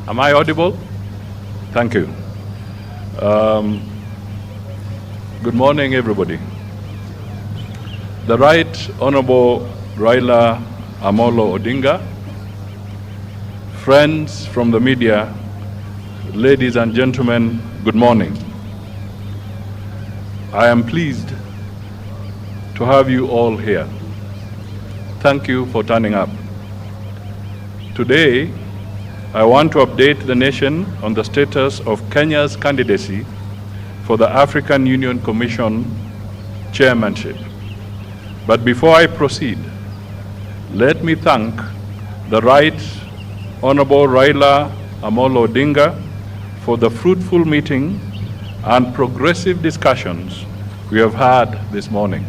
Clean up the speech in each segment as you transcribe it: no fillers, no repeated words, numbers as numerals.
Am I audible? Thank you. Good morning, everybody. The Right Honorable Raila Odinga, friends from the media, ladies and gentlemen, good morning. I am pleased to have you all here. Thank you for turning up. Today, I want to update the nation on the status of Kenya's candidacy for the African Union Commission Chairmanship. But before I proceed, let me thank the Right Honorable Raila Odinga for the fruitful meeting and progressive discussions we have had this morning.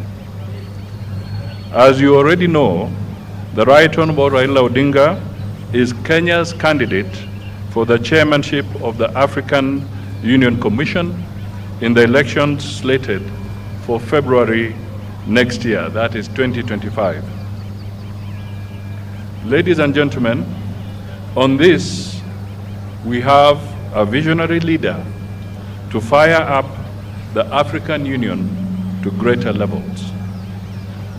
As you already know, the Right Honorable Raila Odinga is Kenya's candidate for the chairmanship of the African Union Commission in the elections slated for February next year, that is 2025. Ladies and gentlemen, on this, we have a visionary leader to fire up the African Union to greater levels.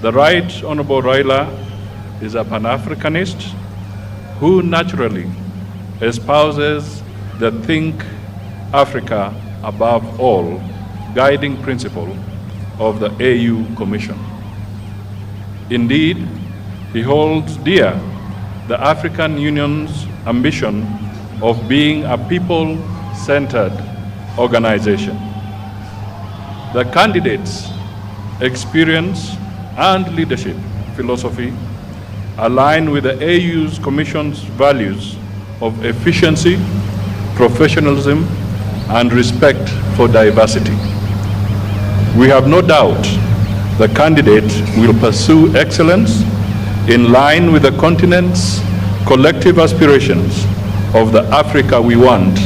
The Right Honorable Raila is a Pan-Africanist who naturally espouses the Think Africa above all guiding principle of the AU Commission. Indeed, he holds dear the African Union's ambition of being a people-centered organization. The candidates' experience and leadership philosophy align with the AU's Commission's values of efficiency, professionalism, and respect for diversity. We have no doubt the candidate will pursue excellence in line with the continent's collective aspirations of the Africa we want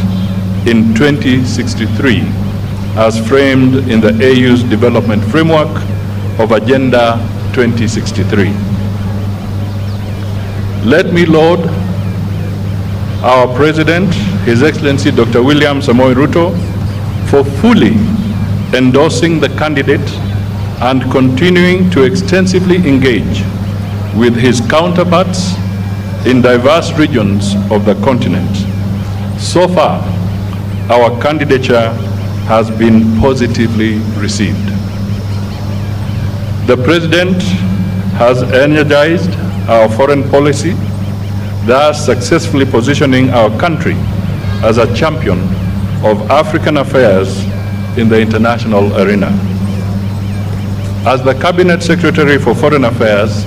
in 2063, as framed in the AU's development framework of Agenda 2063. Let me laud our President, His Excellency Dr. William Samoei Ruto, for fully endorsing the candidate and continuing to extensively engage with his counterparts in diverse regions of the continent. So far, our candidature has been positively received. The President has energized our foreign policy, thus successfully positioning our country as a champion of African affairs in the international arena. As the Cabinet Secretary for Foreign Affairs,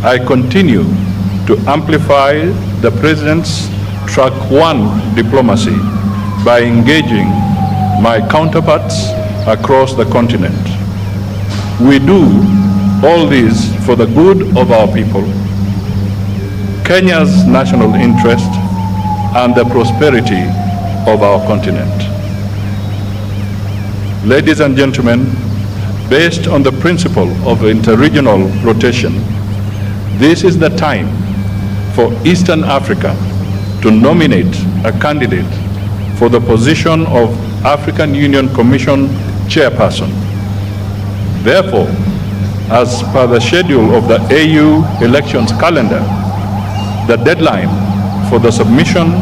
I continue to amplify the President's Track 1 diplomacy by engaging my counterparts across the continent. We do all this for the good of our people, Kenya's national interest, and the prosperity of our continent. Ladies and gentlemen, based on the principle of interregional rotation, this is the time for Eastern Africa to nominate a candidate for the position of African Union Commission Chairperson. Therefore, as per the schedule of the AU elections calendar, the deadline for the submission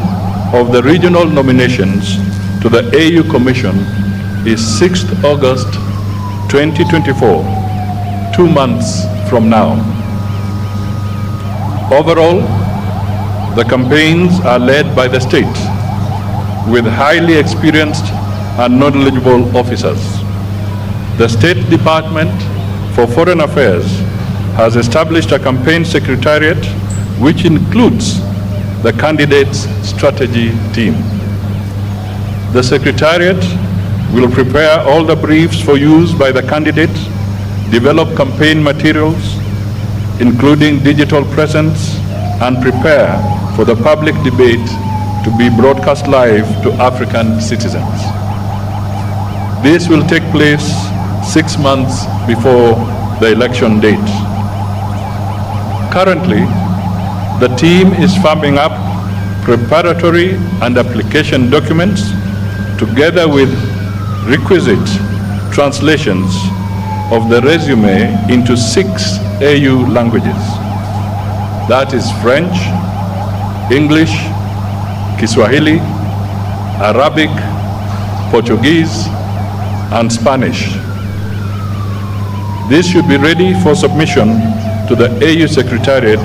of the regional nominations to the AU Commission is 6th August 2024, 2 months from now. Overall, the campaigns are led by the state with highly experienced and knowledgeable officers. The State Department for Foreign Affairs has established a campaign secretariat which includes the candidate's strategy team. The secretariat will prepare all the briefs for use by the candidate, develop campaign materials, including digital presence, and prepare for the public debate to be broadcast live to African citizens. This will take place 6 months before the election date. Currently, the team is firming up preparatory and application documents, together with requisite translations of the resume into 6 AU languages. That is French, English, Kiswahili, Arabic, Portuguese, and Spanish. This should be ready for submission to the AU Secretariat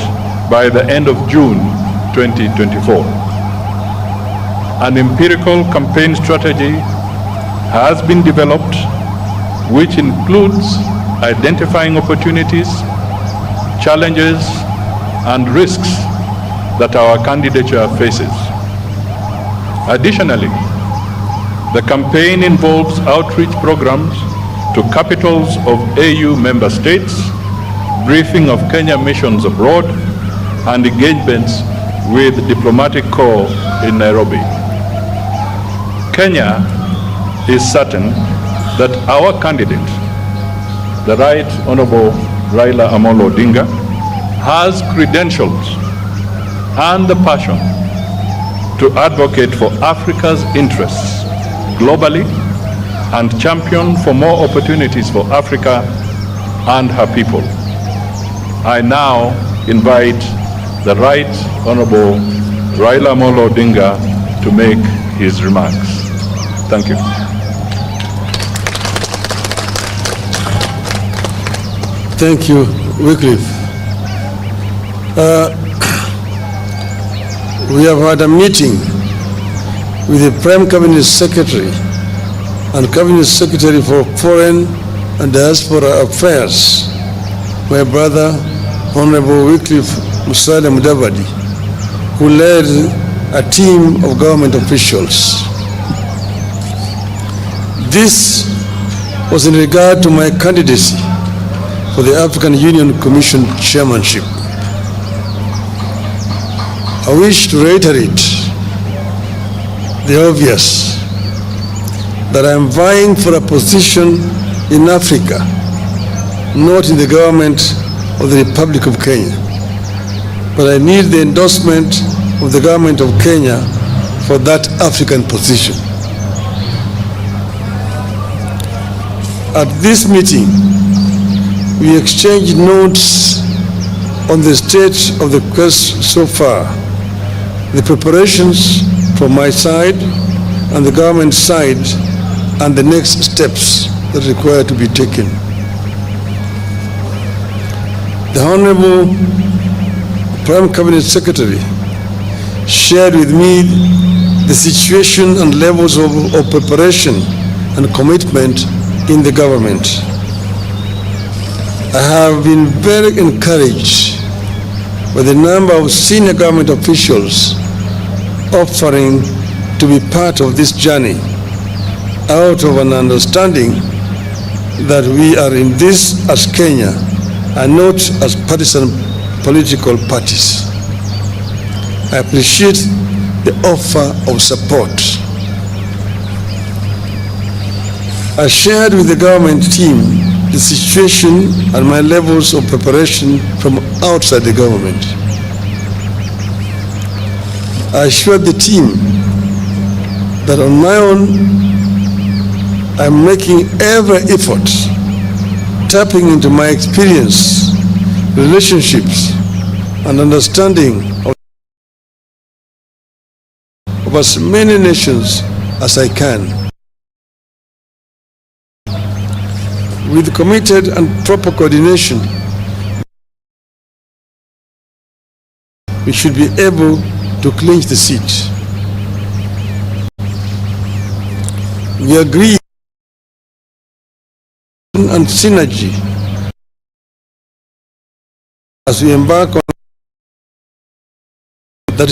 by the end of June 2024. An empirical campaign strategy has been developed, which includes identifying opportunities, challenges, and risks that our candidature faces. Additionally, the campaign involves outreach programs to capitals of AU member states, briefing of Kenya missions abroad, and engagements with diplomatic corps in Nairobi. Kenya is certain that our candidate, the Right Honorable Raila Odinga, has credentials and the passion to advocate for Africa's interests globally and champion for more opportunities for Africa and her people. I now invite the Right Honorable Raila Odinga to make his remarks. Thank you. Thank you, Wycliffe. We have had a meeting with the Prime Cabinet Secretary and Cabinet Secretary for Foreign and Diaspora Affairs, my brother, Honorable Wycliffe Musalia Mudavadi, who led a team of government officials. This was in regard to my candidacy for the African Union Commission chairmanship. I wish to reiterate the obvious, that I am vying for a position in Africa, not in the government of the Republic of Kenya. But I need the endorsement of the government of Kenya for that African position. At this meeting, we exchanged notes on the state of the quest so far, the preparations from my side and the government side, and the next steps that require to be taken. The Honorable Prime Cabinet Secretary shared with me the situation and levels of preparation and commitment in the government. I have been very encouraged by the number of senior government officials offering to be part of this journey, out of an understanding that we are in this as Kenya and not as partisan political parties. I appreciate the offer of support. I shared with the government team the situation and my levels of preparation from outside the government. I assured the team that on my own, I'm making every effort, tapping into my experience, relationships, and understanding of as many nations as I can. With committed and proper coordination, we should be able to clinch the seat. We agree and synergy as we embark on that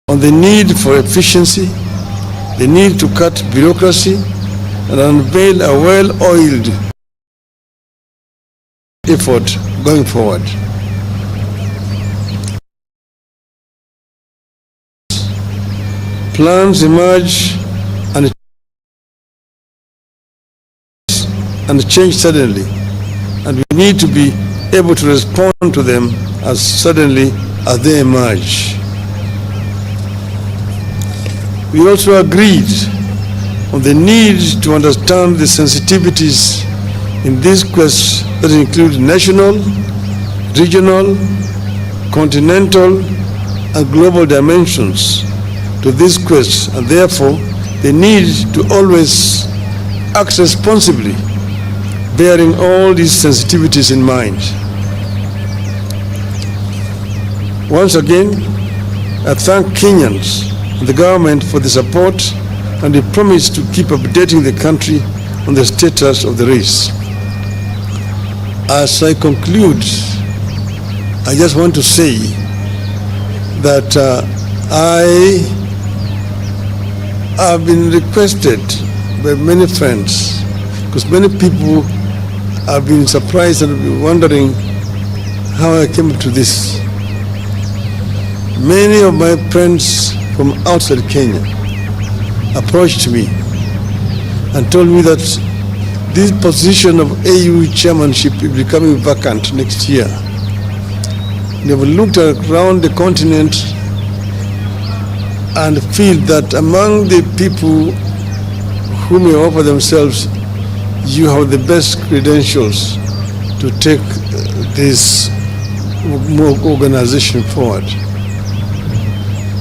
on the need for efficiency, the need to cut bureaucracy and unveil a well-oiled effort going forward. Plans emerge and change suddenly, and we need to be able to respond to them as suddenly as they emerge. We also agreed on the need to understand the sensitivities in this quest that include national, regional, continental, and global dimensions to this quest, and therefore the need to always act responsibly, bearing all these sensitivities in mind. Once again, I thank Kenyans and the government for the support and the promise to keep updating the country on the status of the race. As I conclude, I just want to say that I have been requested by many friends, because many people have been surprised and been wondering how I came to this. Many of my friends from outside Kenya approached me and told me that this position of AU chairmanship is becoming vacant next year. They have looked around the continent and feel that among the people who may offer themselves, you have the best credentials to take this organization forward.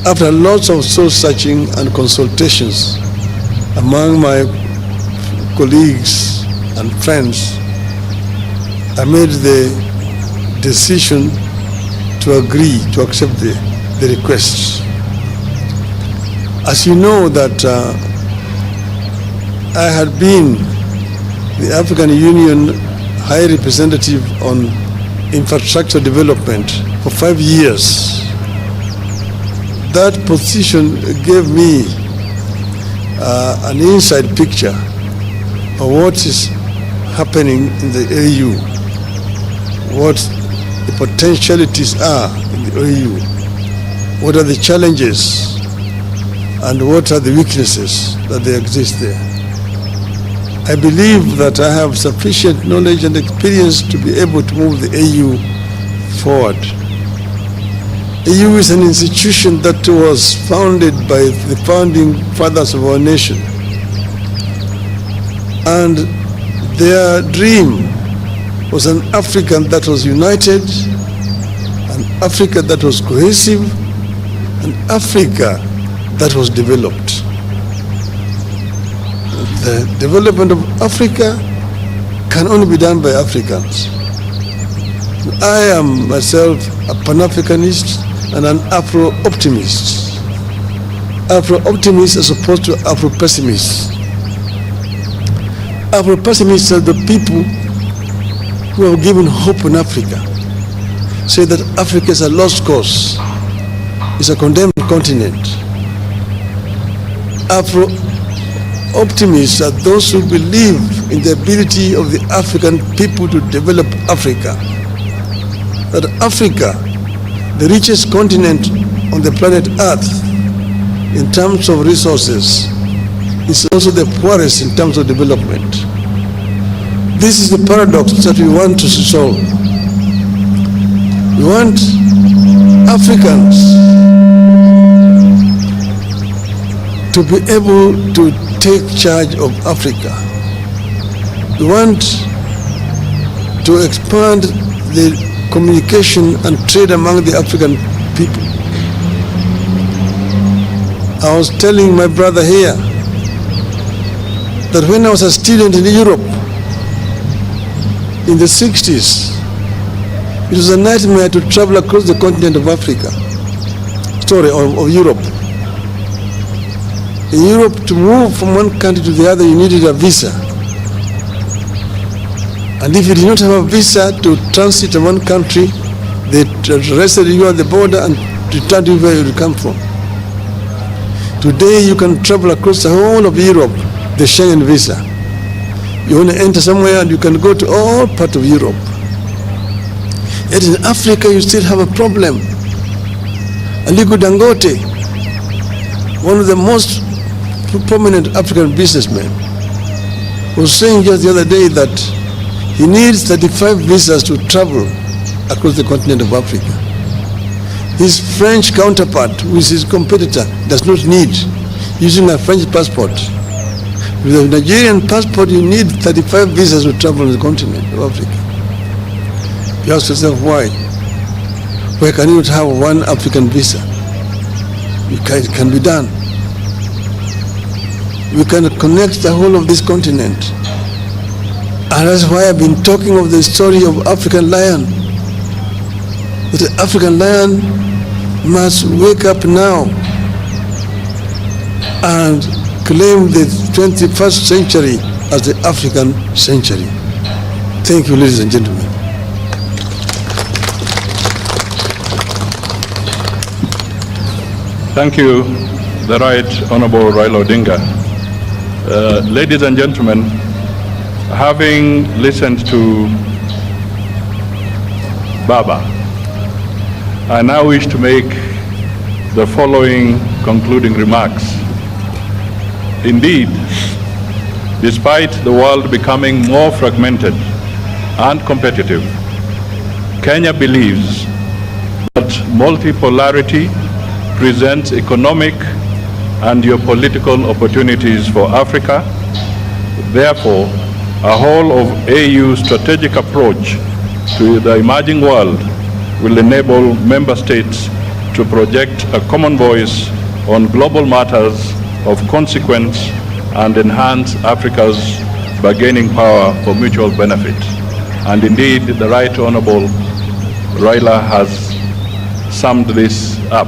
After lots of soul searching and consultations among my colleagues and friends, I made the decision to agree to accept the request. As you know that I had been the African Union High Representative on Infrastructure Development for 5 years. That position gave me an inside picture of what is happening in the AU, what the potentialities are in the AU, what are the challenges, and what are the weaknesses that they exist there. I believe that I have sufficient knowledge and experience to be able to move the AU forward. AU is an institution that was founded by the founding fathers of our nation. And their dream was an Africa that was united, an Africa that was cohesive, an Africa that was developed. The development of Africa can only be done by Africans. I am myself a Pan-Africanist and an Afro-optimist. Afro-optimists as opposed to Afro-pessimists. Afro-pessimists are the people who have given hope in Africa, say that Africa is a lost cause, it's a condemned continent. Afro-optimists are those who believe in the ability of the African people to develop Africa. That Africa, the richest continent on the planet Earth in terms of resources, is also the poorest in terms of development. This is the paradox that we want to solve. We want Africans to be able to take charge of Africa. We want to expand the communication and trade among the African people. I was telling my brother here that when I was a student in Europe in the 60s, it was a nightmare to travel across the continent of Africa, of Europe. In Europe, to move from one country to the other, you needed a visa. And if you did not have a visa to transit in one country, they arrested you at the border and returned you where you come from. Today, you can travel across the whole of Europe, the Schengen visa. You want to enter somewhere and you can go to all parts of Europe. Yet in Africa, you still have a problem. Aliko Dangote, one of the most prominent African businessmen, was saying just the other day that He needs 35 visas to travel across the continent of Africa. His French counterpart, who is his competitor, does not need, using a French passport. With a Nigerian passport, you need 35 visas to travel on the continent of Africa. You ask yourself why? Why can you not have one African visa? It can be done. We can connect the whole of this continent. And that's why I've been talking of the story of African lion. That the African lion must wake up now and claim the 21st century as the African century. Thank you, ladies and gentlemen. Thank you, the Right Honorable Raila Odinga. Ladies and gentlemen, having listened to Baba, I now wish to make the following concluding remarks. Indeed, despite the world becoming more fragmented and competitive, Kenya believes that multipolarity presents economic and geopolitical opportunities for Africa. Therefore, a whole of AU strategic approach to the emerging world will enable member states to project a common voice on global matters of consequence and enhance Africa's bargaining power for mutual benefit. And indeed, the Right Honorable Raila has summed this up.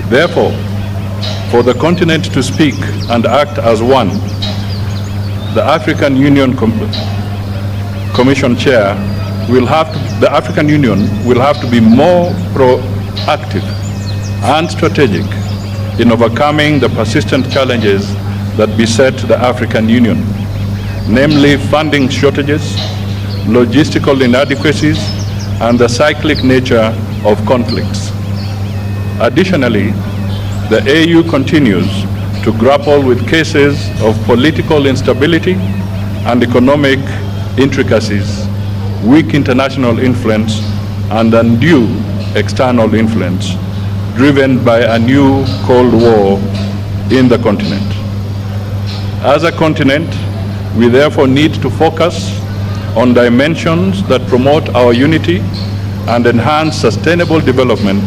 Therefore, for the continent to speak and act as one, the African Union Commission Chair the African Union will have to be more proactive and strategic in overcoming the persistent challenges that beset the African Union, namely funding shortages, logistical inadequacies, and the cyclic nature of conflicts. Additionally, the AU continues to grapple with cases of political instability and economic intricacies, weak international influence, and undue external influence, driven by a new Cold War in the continent. As a continent, we therefore need to focus on dimensions that promote our unity and enhance sustainable development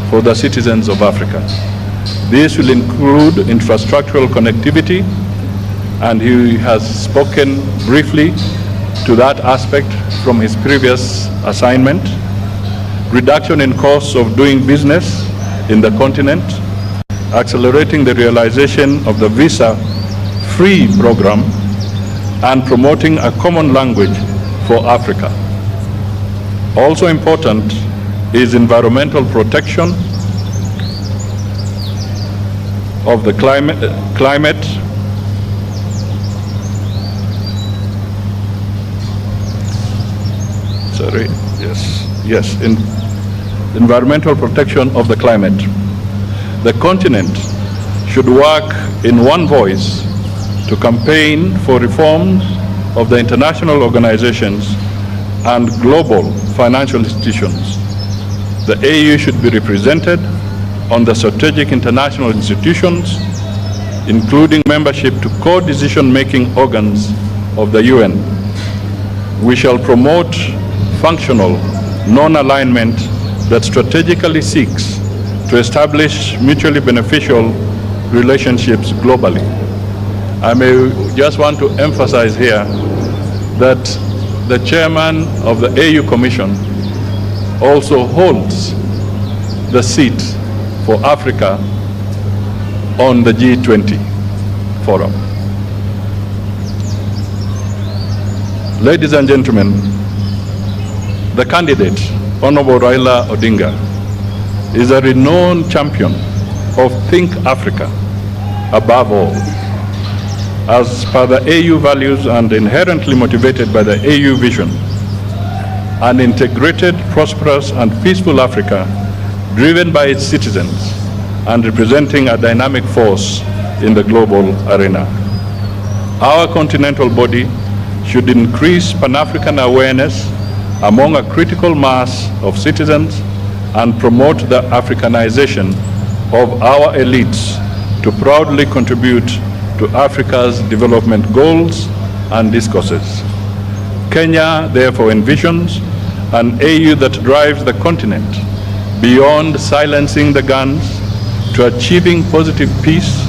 for the citizens of Africa. This will include infrastructural connectivity, and he has spoken briefly to that aspect from his previous assignment, reduction in costs of doing business in the continent, accelerating the realization of the visa-free program, and promoting a common language for Africa. Also important is environmental protection of the climate environmental protection of the climate. The continent should work in one voice to campaign for reforms of the international organizations and global financial institutions. The AU should be represented on the strategic international institutions, including membership to co-decision-making organs of the UN. We shall promote functional non-alignment that strategically seeks to establish mutually beneficial relationships globally. I may just want to emphasize here that the chairman of the AU Commission also holds the seat for Africa on the G20 forum. Ladies and gentlemen, the candidate, Honorable Raila Odinga, is a renowned champion of Think Africa above all. As per the AU values and inherently motivated by the AU vision, an integrated, prosperous, and peaceful Africa driven by its citizens and representing a dynamic force in the global arena. Our continental body should increase Pan-African awareness among a critical mass of citizens and promote the Africanization of our elites to proudly contribute to Africa's development goals and discourses. Kenya therefore envisions an AU that drives the continent beyond silencing the guns to achieving positive peace,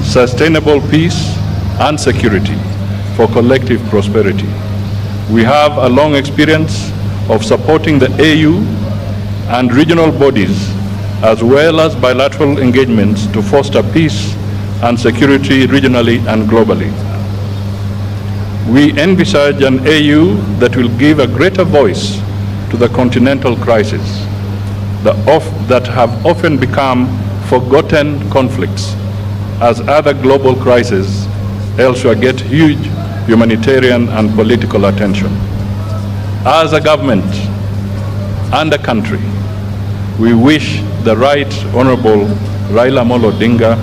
sustainable peace, and security for collective prosperity. We have a long experience of supporting the AU and regional bodies, as well as bilateral engagements to foster peace and security regionally and globally. We envisage an AU that will give a greater voice to the continental crisis that have often become forgotten conflicts, as other global crises elsewhere get huge humanitarian and political attention. As a government and a country, we wish the Right Honorable Raila Odinga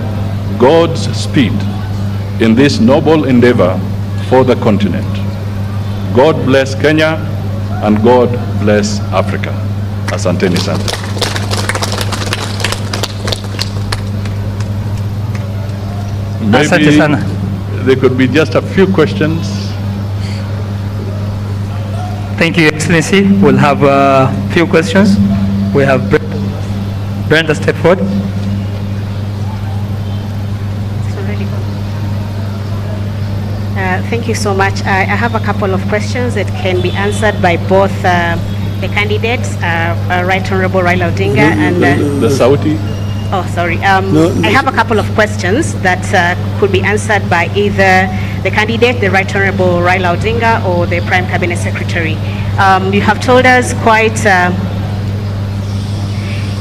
God's speed in this noble endeavor for the continent. God bless Kenya and God bless Africa. Asanteni sana. Maybe there could be just a few questions. Thank you, Excellency. We'll have a few questions. We have Brenda, step forward. Thank you so much. I have a couple of questions that can be answered by both the candidates, Right Honorable Raila Odinga and... the Saudi? Oh, sorry. I have a couple of questions that could be answered by either the candidate, the Right Honorable Raila Odinga, or the Prime Cabinet Secretary. You have told us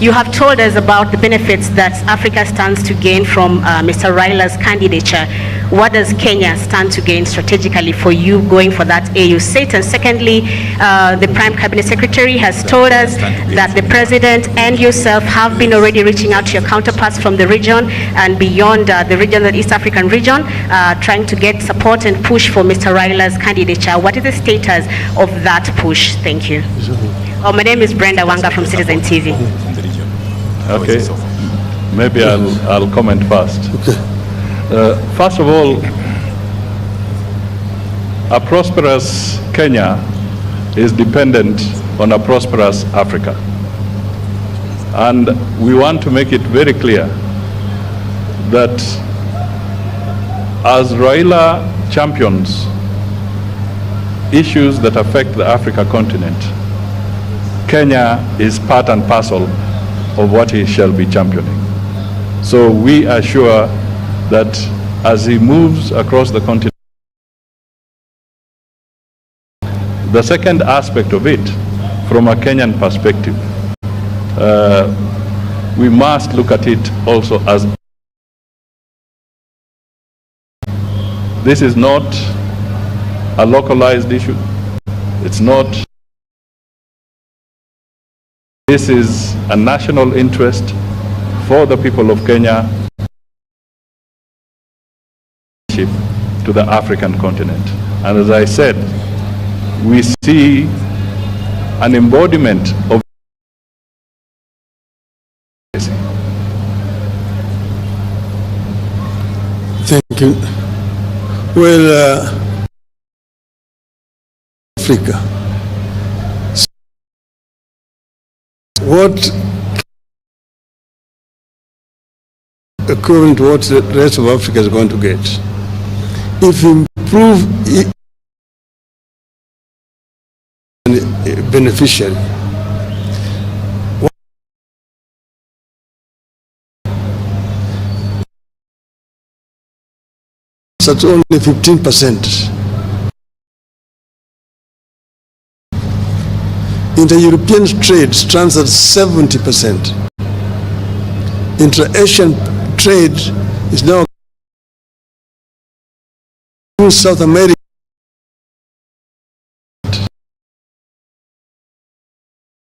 you have told us about the benefits that Africa stands to gain from Mr. Raila's candidature. What does Kenya stand to gain strategically for you going for that AU seat? And secondly, the Prime Cabinet Secretary has told us that the President and yourself have been already reaching out to your counterparts from the region and beyond the region, the East African region, trying to get support and push for Mr. Raila's candidature. What is the status of that push? Thank you. Oh, my name is Brenda Wanga from Citizen TV. Okay, maybe I'll comment first. First of all, a prosperous Kenya is dependent on a prosperous Africa. And we want to make it very clear that as Raila champions issues that affect the Africa continent, Kenya is part and parcel of what he shall be championing. So we are sure that as he moves across the continent, the second aspect of it, from a Kenyan perspective, we must look at it also as this is not a localized issue. It's not. This is a national interest for the people of Kenya to the African continent. And as I said, we see an embodiment of Thank you. Well, Africa. What equivalent to what the rest of Africa is going to get? If you improve beneficiary, that's only 15%. Inter-European trade stands at 70%. Inter-Asian trade is now in South America.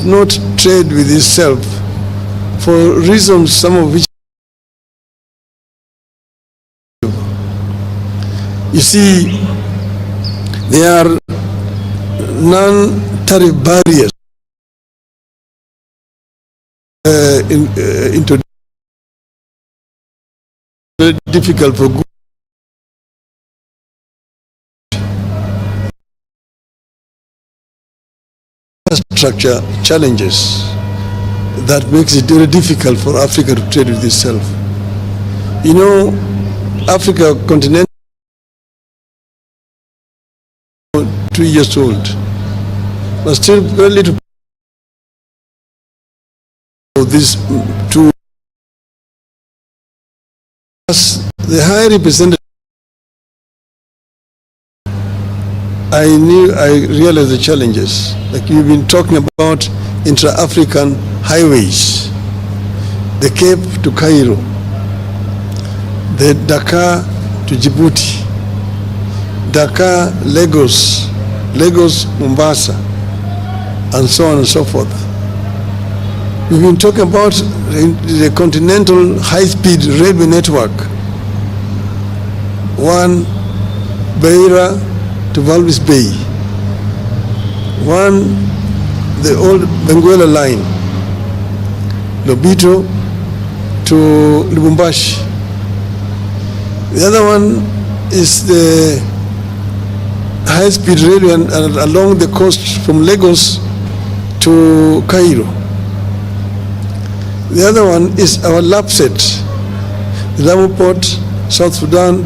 Not trade with itself for reasons, some of which you see, There are non-tariff barriers into very difficult for good infrastructure challenges that makes it very difficult for Africa to trade with itself. You know, Africa continent 2 years old, but still very little this to the high representative. I realized the challenges. Like you've been talking about intra-African highways, the Cape to Cairo, the Dakar to Djibouti, Dakar, Lagos, Lagos, Mombasa, and so on and so forth. We've been talking about the continental high-speed railway network, one Beira to Walvis Bay, one the old Benguela line, Lobito to Lubumbashi. The other one is the high-speed railway along the coast from Lagos to Cairo. The other one is our LAPSET, the Lamu Port, South Sudan,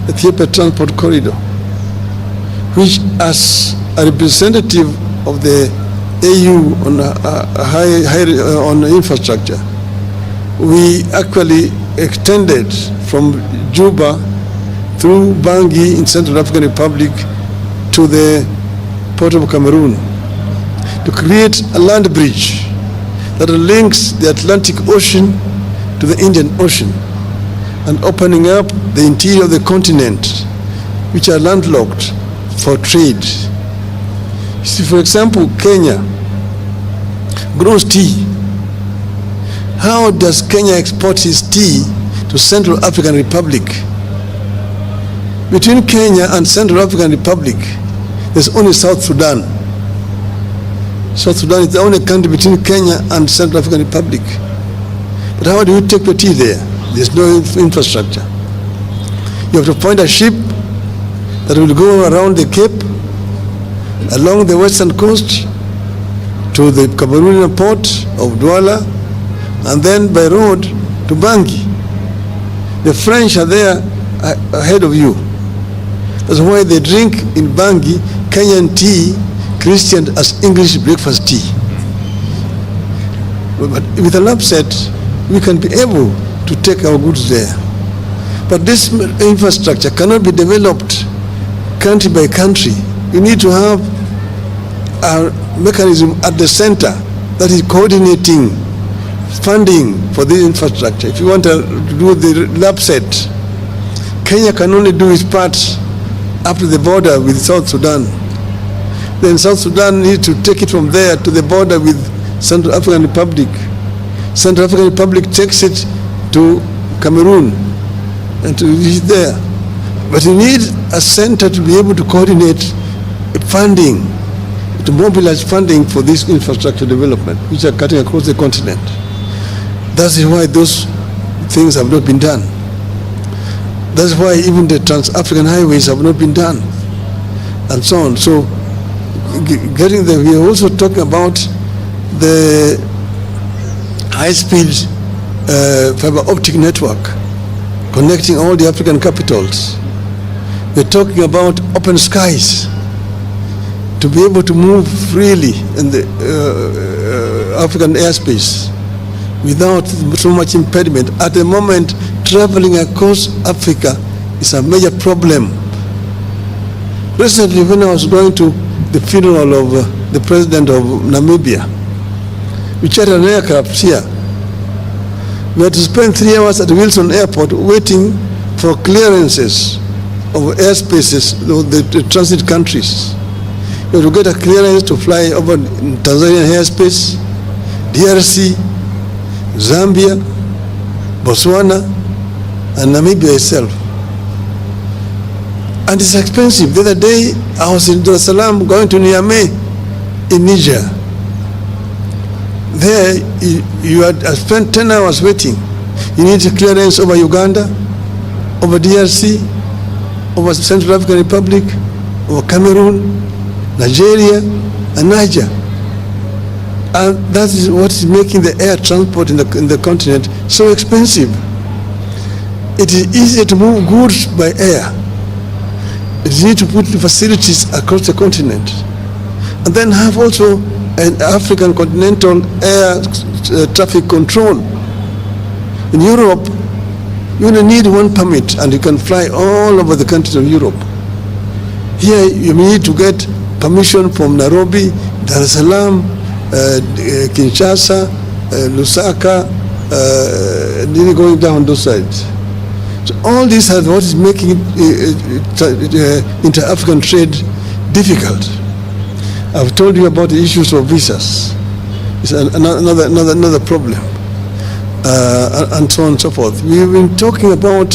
Ethiopia Transport Corridor, which as a representative of the AU on on infrastructure, we actually extended from Juba through Bangui in Central African Republic to the Port of Cameroon to create a land bridge that links the Atlantic Ocean to the Indian Ocean and opening up the interior of the continent, which are landlocked for trade. See, for example, Kenya grows tea. How does Kenya export his tea to Central African Republic? Between Kenya and Central African Republic, there's only South Sudan. South Sudan is the only country between Kenya and Central African Republic. But how do you take your tea there? There's no infrastructure. You have to find a ship that will go around the Cape, along the western coast, to the Cameroonian port of Douala, and then by road to Bangui. The French are there ahead of you. That's why they drink in Bangui Kenyan tea, Christian as English breakfast tea. But with a LAPSET, we can be able to take our goods there. But this infrastructure cannot be developed country by country. You need to have a mechanism at the center that is coordinating funding for this infrastructure. If you want to do the LAPSET, Kenya can only do its part up to the border with South Sudan. Then South Sudan needs to take it from there to the border with Central African Republic. Central African Republic takes it to Cameroon and to reach there. But you need a center to be able to coordinate funding, to mobilize funding for this infrastructure development, which are cutting across the continent. That's why those things have not been done. That's why even the trans-African highways have not been done, and so on. So, getting there, we are also talking about the high-speed fiber optic network connecting all the African capitals. We're talking about open skies to be able to move freely in the African airspace without so much impediment. At the moment, traveling across Africa is a major problem. Recently, when I was going to the funeral of the president of Namibia, we chartered an aircraft here. We had to spend 3 hours at Wilson Airport waiting for clearances of airspaces, the transit countries. You have to get a clearance to fly over Tanzanian airspace, DRC, Zambia, Botswana, and Namibia itself. And it's expensive. The other day, I was in Dar es Salaam going to Niamey in Niger. There, I spent 10 hours waiting. You need a clearance over Uganda, over DRC, over Central African Republic, over Cameroon, Nigeria, and Niger. And that is what is making the air transport in the continent so expensive. It is easier to move goods by air. You need to put facilities across the continent. And then have also an African continental air traffic control. In Europe, you only need one permit and you can fly all over the countries of Europe. Here, you need to get permission from Nairobi, Dar es Salaam, Kinshasa, Lusaka, really going down those sides. So all this is what is making inter-African trade difficult. I've told you about the issues of visas. It's another problem, and so on and so forth. We've been talking about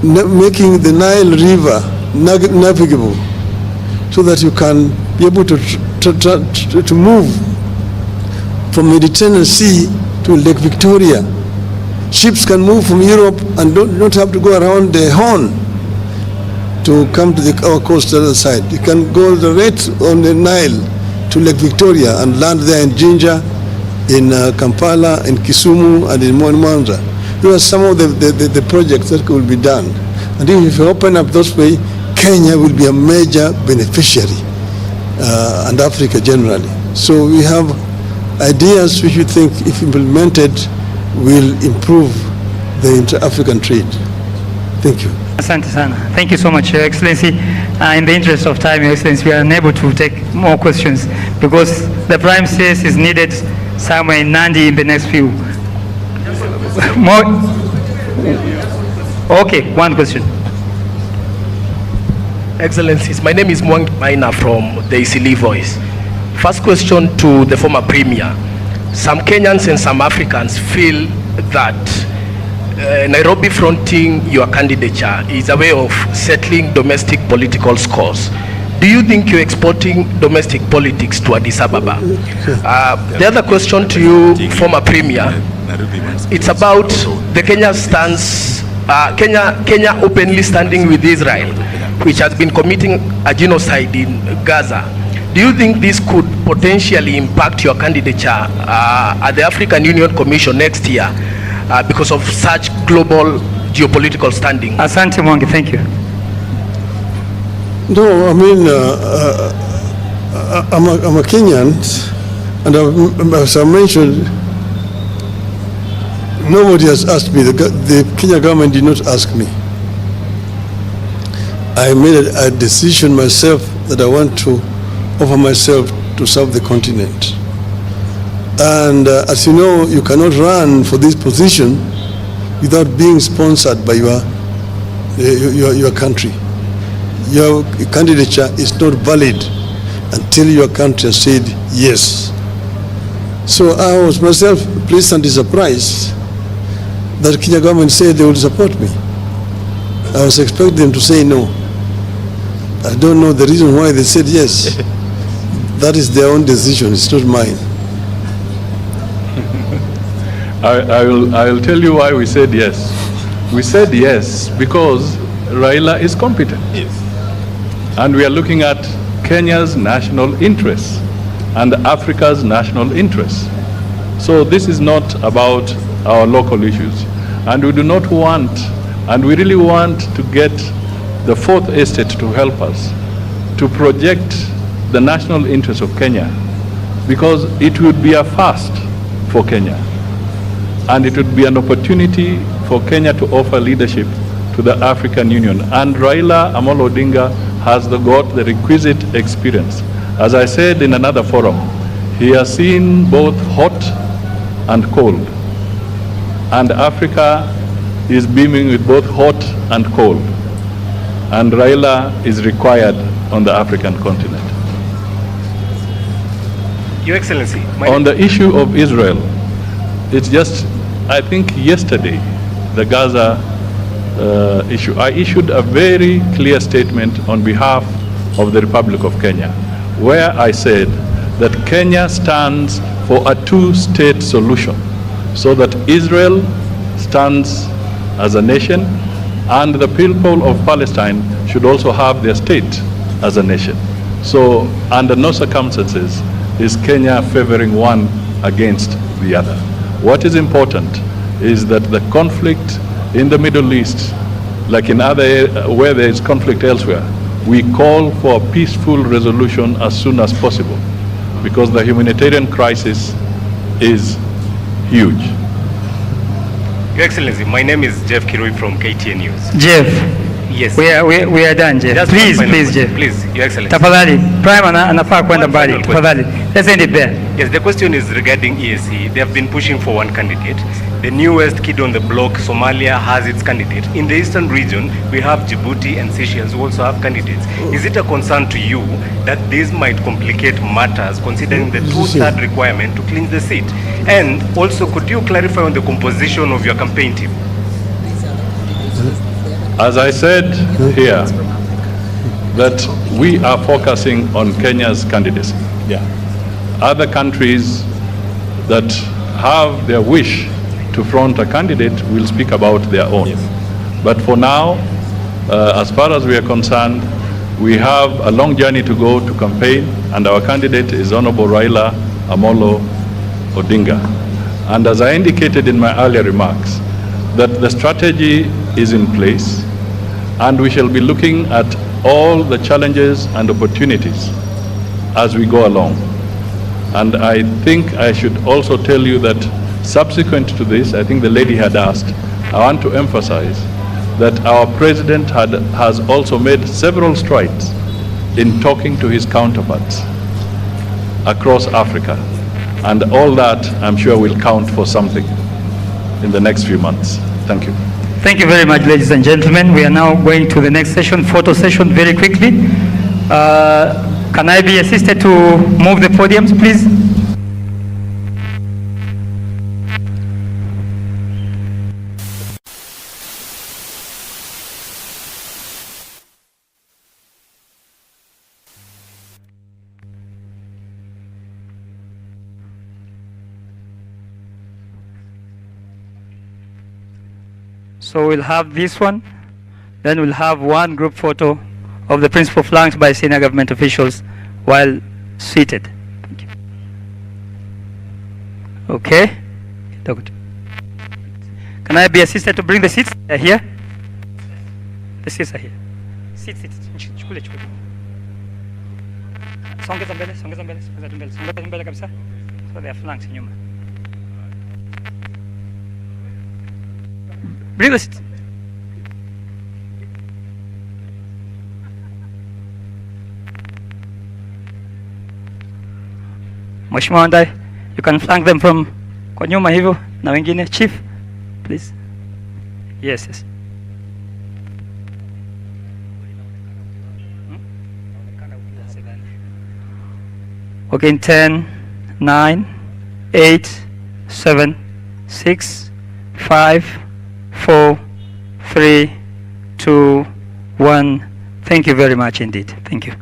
making the Nile River navigable so that you can be able to move from Mediterranean Sea to Lake Victoria. Ships can move from Europe and don't have to go around the Horn to come to our coast on the other side. You can go direct on the Nile to Lake Victoria and land there in Jinja, in Kampala, in Kisumu, and in Mwanza. Those are some of the projects that will be done. And if you open up those way, Kenya will be a major beneficiary, and Africa generally. So we have ideas which we think, if implemented, will improve the inter-African trade. Thank you. Asante sana. Thank you so much, Your Excellency. In the interest of time, Your Excellency, we are unable to take more questions because the Prime Space is needed somewhere in Nandi in the next few. More? Okay, one question. Excellencies, my name is Mutembei from the Isili Voice. First question to the former Premier. Some Kenyans and some Africans feel that Nairobi fronting your candidature is a way of settling domestic political scores. Do you think you're exporting domestic politics to Addis Ababa? The other question to you, former Premier, it's about the Kenya stance, Kenya openly standing with Israel, which has been committing a genocide in Gaza. Do you think this could potentially impact your candidature at the African Union Commission next year because of such global geopolitical standing? Asante Mwangi, thank you. No, I mean, I'm a Kenyan, and as I mentioned, nobody has asked me. The Kenya government did not ask me. I made a decision myself that I want to offer myself to serve the continent. And as you know, you cannot run for this position without being sponsored by your country. Your candidature is not valid until your country has said yes. So I was myself pleasantly surprised that the Kenya government said they would support me. I was expecting them to say no. I don't know the reason why they said yes. That is their own decision, it's not mine. I will tell you why we said yes. We said yes because Raila is competent. Yes. And we are looking at Kenya's national interests and Africa's national interests. So this is not about our local issues. And we do not want, and we really want to get the Fourth Estate to help us to project the national interest of Kenya, because it would be a first for Kenya, and it would be an opportunity for Kenya to offer leadership to the African Union. And Raila Amolo Odinga has got the requisite experience. As I said in another forum, he has seen both hot and cold, and Africa is beaming with both hot and cold, and Raila is required on the African continent. Your Excellency, on the issue of Israel, it's just, I think yesterday, the Gaza issue. I issued a very clear statement on behalf of the Republic of Kenya, where I said that Kenya stands for a two-state solution, so that Israel stands as a nation and the people of Palestine should also have their state as a nation. So under no circumstances is Kenya favoring one against the other. What is important is that the conflict in the Middle East, like in other where there is conflict elsewhere, we call for a peaceful resolution as soon as possible, because the humanitarian crisis is huge. Your Excellency, my name is Jeff Kirui from KTN News. Jeff. Yes. We are done, Jeff. Just Please, one final please, Jeff. Please, Your Excellency. Tafadhali, Prime anafaa kwenda One mbali. final Tafadhali. Let's end it there. Yes, the question is regarding EAC. They have been pushing for one candidate. The newest kid on the block, Somalia, has its candidate. In the eastern region, we have Djibouti and Seychelles who also have candidates. Is it a concern to you that this might complicate matters, considering the two-third requirement to clinch the seat? And also, could you clarify on the composition of your campaign team? As I said here, that we are focusing on Kenya's candidacy. Yeah. Other countries that have their wish to front a candidate will speak about their own. Yes. But for now, as far as we are concerned, we have a long journey to go to campaign, and our candidate is Honorable Raila Odinga. And as I indicated in my earlier remarks, that the strategy is in place, and we shall be looking at all the challenges and opportunities as we go along. And I think I should also tell you that subsequent to this, I think the lady had asked, I want to emphasize that our president has also made several strides in talking to his counterparts across Africa. And all that, I'm sure, will count for something in the next few months. Thank you. Thank you very much, ladies and gentlemen. We are now going to the next session, photo session, very quickly. Can I be assisted to move the podiums, please? So we'll have this one, then we'll have one group photo of the principal flanked by senior government officials while seated. Thank you. Okay. Can I be assisted to bring the seats here? The seats are here. Seats. Chukule. Songeza mbele kabisa. So they are flanked nyuma. Bring the seats. Mheshimiwa Wandai, you can flank them from kwa nyuma hivyo na wengine. Chief, please. Yes. Okay, in 10, 9, 8, 7, 6, 5, 4, 3, 2, 1. Thank you very much indeed. Thank you.